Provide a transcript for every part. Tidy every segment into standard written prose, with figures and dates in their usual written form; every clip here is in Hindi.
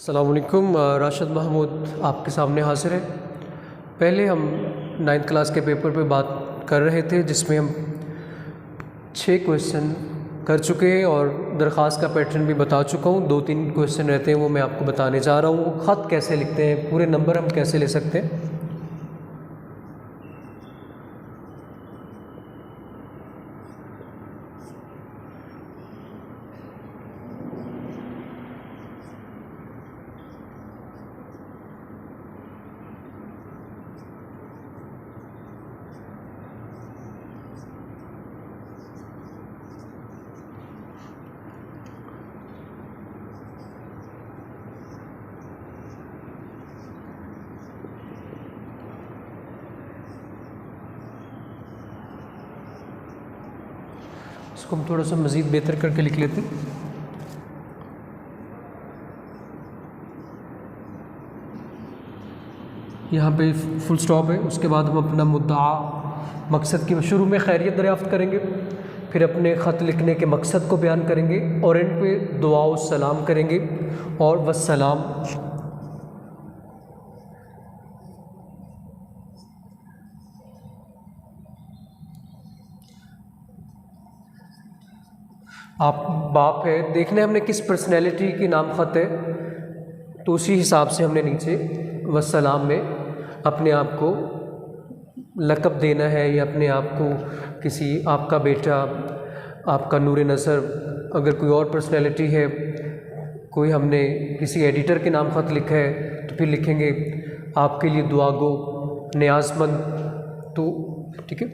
अस्सलाम वालेकुम। राशिद महमूद आपके सामने हाज़िर है। पहले हम 9th क्लास के पेपर पे बात कर रहे थे जिसमें हम 6 क्वेश्चन कर चुके हैं और दरख्वास्त का पैटर्न भी बता चुका हूँ। 2-3 क्वेश्चन रहते हैं वो मैं आपको बताने जा रहा हूँ। ख़त कैसे लिखते हैं, पूरे नंबर हम कैसे ले सकते हैं। इसको हम थोड़ा सा मज़ीद बेहतर करके लिख लेते हैं। यहाँ पे फुल स्टॉप है, उसके बाद हम अपना मुद्दा मकसद की शुरू में खैरियत दरियाफ़्त करेंगे, फिर अपने ख़त लिखने के मकसद को बयान करेंगे और एंड पे दुआ व सलाम करेंगे और वस्सलाम। आप बाप है, देखने हमने किस पर्सनैलिटी की नाम ख़त है तो उसी हिसाब से हमने नीचे वस्सलाम में अपने आप को लक़ब देना है या अपने आप को किसी आपका बेटा, आपका नूर नज़र, अगर कोई और पर्सनैलिटी है, कोई हमने किसी एडिटर के नाम ख़त लिखा है तो फिर लिखेंगे आपके लिए दुआ गो, न्याज़मंद। तो ठीक है,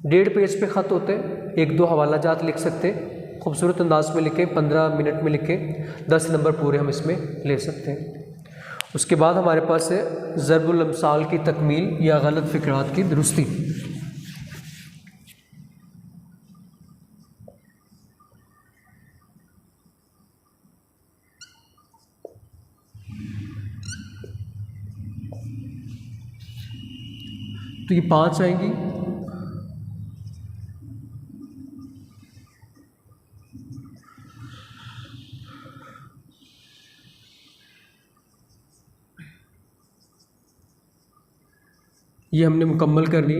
1.5 पेज पे ख़त होते हैं, 1-2 हवाला जात लिख सकते हैं, खूबसूरत अंदाज में लिखें, 15 मिनट में लिखें, 10 नंबर पूरे हम इसमें ले सकते हैं। उसके बाद हमारे पास है ज़रबुल अम्साल की तकमील या गलत फ़िक्रात की दुरुस्ती। तो ये 5 आएंगी। ये हमने मुकम्मल कर ली।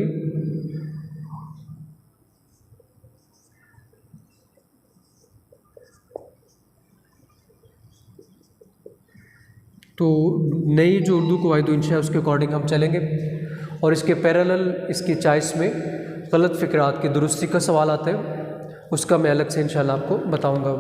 तो नई जो उर्दू कवायद इंशा उसके अकॉर्डिंग हम चलेंगे और इसके पैरेलल इसकी चॉइस में गलत फ़िक्रात की दुरुस्ती का सवाल आता है, उसका मैं अलग से इंशाल्लाह आपको बताऊंगा।